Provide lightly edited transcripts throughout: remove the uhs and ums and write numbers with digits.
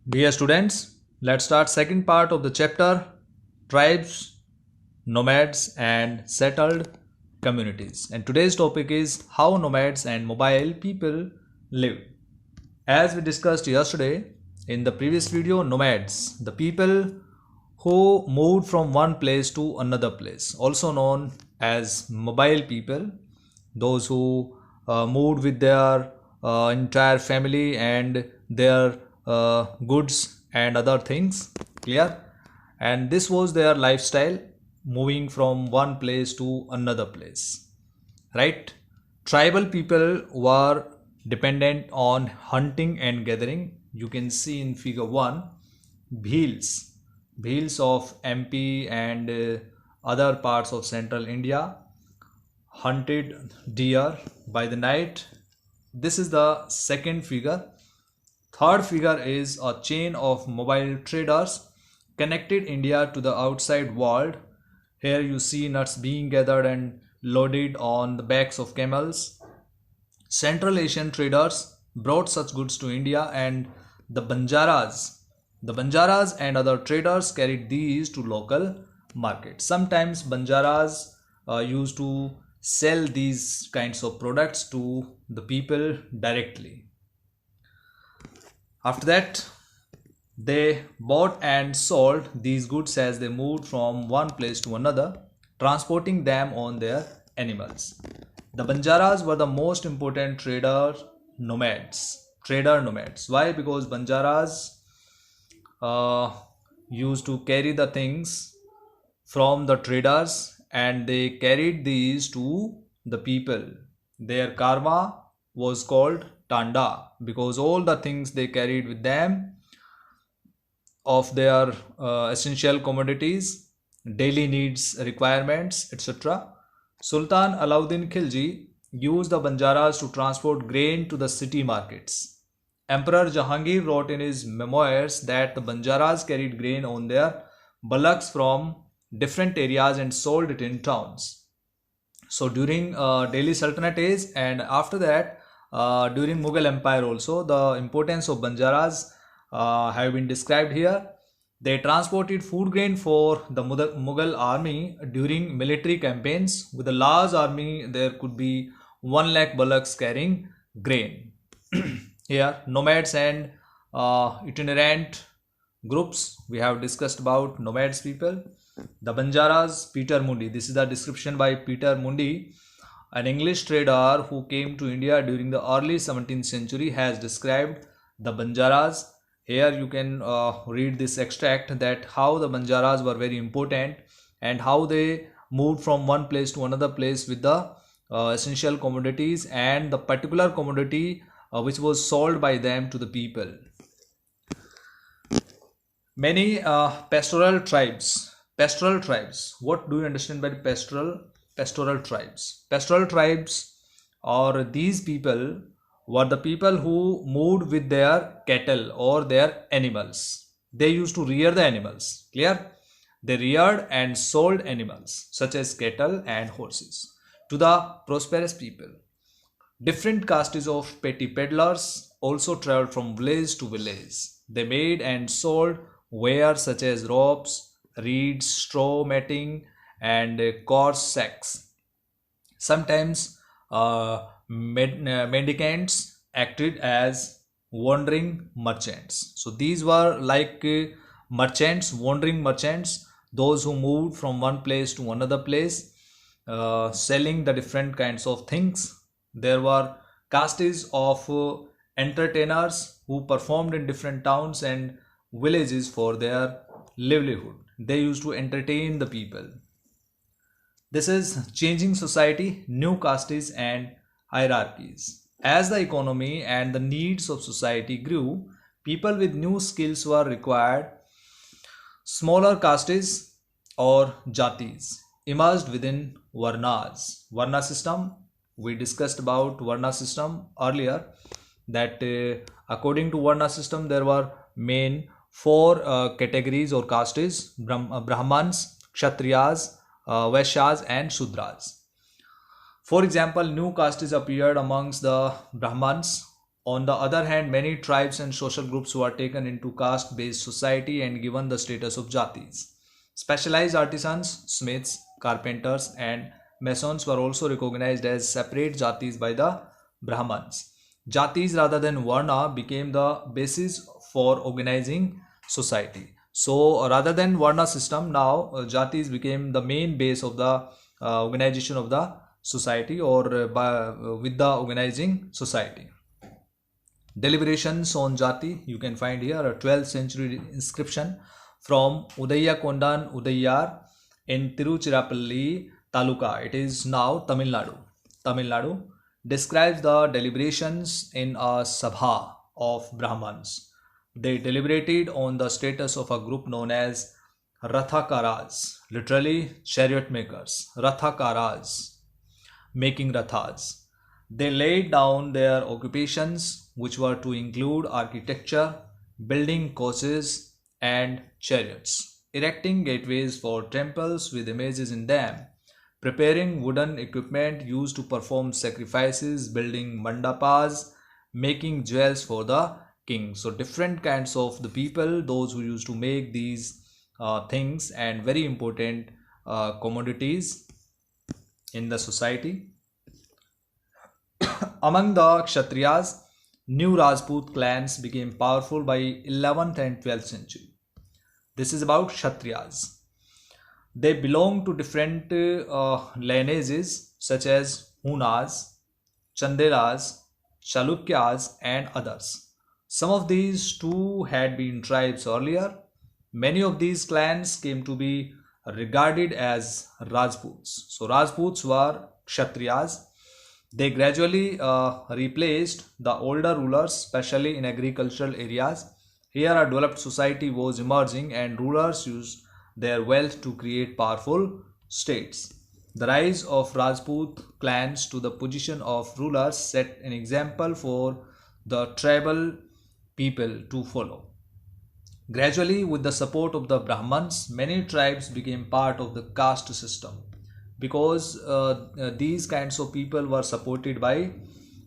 Dear students, let's start second part of the chapter tribes, nomads and settled communities. And today's topic is how nomads and mobile people live. As we discussed yesterday in the previous video, nomads, the people who moved from one place to another place, also known as mobile people, those who moved with their entire family and their goods and other things, clear? And this was their lifestyle, moving from one place to another place, right? Tribal people were dependent on hunting and gathering. You can see in figure 1 bheels, bheels of MP and other parts of central India hunted deer by the night. This is the second figure. Third figure is a chain of mobile traders connected India to the outside world. Here you see nuts being gathered and loaded on the backs of camels. Central Asian traders brought such goods to India, and the Banjaras and other traders carried these to local markets. Sometimes Banjaras used to sell these kinds of products to the people directly. After that, they bought and sold these goods as they moved from one place to another, transporting them on their animals. The Banjaras were the most important nomads. Trader nomads. Why? Because Banjaras uh, used to carry the things from the traders and they carried these to the people. Their karma was called Tanda because all the things they carried with them of their essential commodities, daily needs requirements, etc. Sultan Alauddin Khilji used the Banjaras to transport grain to the city markets. Emperor Jahangir wrote in his memoirs that the Banjaras carried grain on their bullocks from different areas and sold it in towns. So during Delhi Sultanate age and after that during Mughal Empire also, the importance of Banjaras have been described here. They transported food grain for the Mughal army during military campaigns. With a large army, there could be 1 lakh bullocks carrying grain. Here, nomads and itinerant groups. We have discussed about nomads people. The Banjaras, Peter Mundi. This is the description by Peter Mundi, an English trader who came to India during the early 17th century, has described the Banjaras. Here you can read this extract that how the Banjaras were very important and how they moved from one place to another place with the essential commodities and the particular commodity which was sold by them to the people. Many pastoral tribes. Pastoral tribes. What do you understand by pastoral tribes? Pastoral tribes or these people were the people who moved with their cattle or their animals. They used to rear the animals. Clear? They reared and sold animals such as cattle and horses to the prosperous people. Different castes of petty peddlers also traveled from village to village. They made and sold wares such as ropes, reeds, straw matting, and coarse sacks. Sometimes mendicants acted as wandering merchants. So these were like merchants, wandering merchants, those who moved from one place to another place, selling the different kinds of things. There were castes of entertainers who performed in different towns and villages for their livelihood. They used to entertain the people. This is changing society, new castes and hierarchies. As the economy and the needs of society grew, people with new skills were required. Smaller castes or jatis emerged within varnas. Varna system, we discussed about Varna system earlier, that according to Varna system there were main four categories or castes: Brahmans, Kshatriyas, Vaishyas and Shudras. For example, new castes appeared amongst the Brahmans On the other hand, many tribes and social groups were taken into caste-based society and given the status of jatis. Specialized artisans, smiths, carpenters, and masons were also recognized as separate jatis by the Brahmans. Jatis rather than varna became the basis for organizing society. So rather than varna system, now jatis became the main base of the organization of the society, or with the organizing society. Deliberations on Jati, you can find here a 12th century inscription from Udaya Kondan Udayar in Tiruchirappalli Taluka. It is now Tamil Nadu. Tamil Nadu describes the deliberations in a sabha of Brahmans. They deliberated on the status of a group known as Rathakaras, literally chariot makers. Rathakaras, making rathas. They laid down their occupations, which were to include architecture, building coaches and chariots, erecting gateways for temples with images in them, preparing wooden equipment used to perform sacrifices, building mandapas, making jewels for the king. So different kinds of the people, those who used to make these things, and very important commodities in the society. Among the Kshatriyas, new Rajput clans became powerful by 11th and 12th century. This is about Kshatriyas. They belong to different lineages such as Hunas, Chandelas, Chalukyas and others. Some of these too had been tribes earlier. Many of these clans came to be regarded as Rajputs. So Rajputs were Kshatriyas. They gradually replaced the older rulers, especially in agricultural areas. Here a developed society was emerging and rulers used their wealth to create powerful states. The rise of Rajput clans to the position of rulers set an example for the tribal people to follow. Gradually, with the support of the Brahmans, many tribes became part of the caste system, because these kinds of people were supported by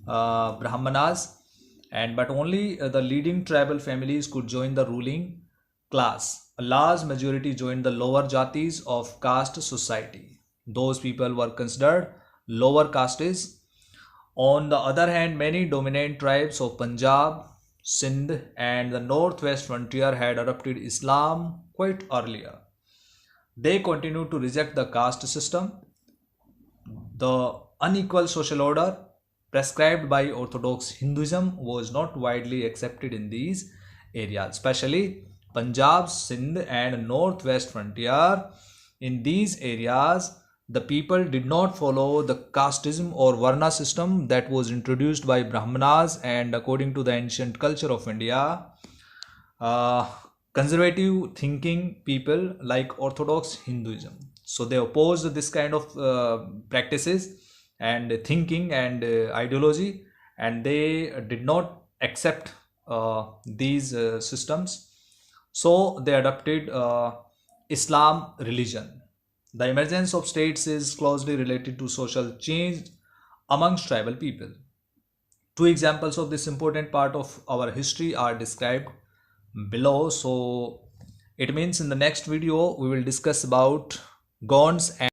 Brahmanas, and but only the leading tribal families could join the ruling class. A large majority joined the lower jatis of caste society. Those people were considered lower castes. On the other hand, many dominant tribes of Punjab, Sindh and the northwest frontier had adopted Islam quite earlier. They continued to reject the caste system. The unequal social order prescribed by Orthodox Hinduism was not widely accepted in these areas, especially Punjab, Sindh and northwest frontier. In these areas, the people did not follow the casteism or varna system that was introduced by Brahmanas, and according to the ancient culture of India, conservative thinking people like Orthodox Hinduism. So they opposed this kind of practices and thinking and ideology, and they did not accept these systems. So they adopted Islam religion. The emergence of states is closely related to social change amongst tribal people. Two examples of this important part of our history are described below. So it means in the next video we will discuss about Gonds and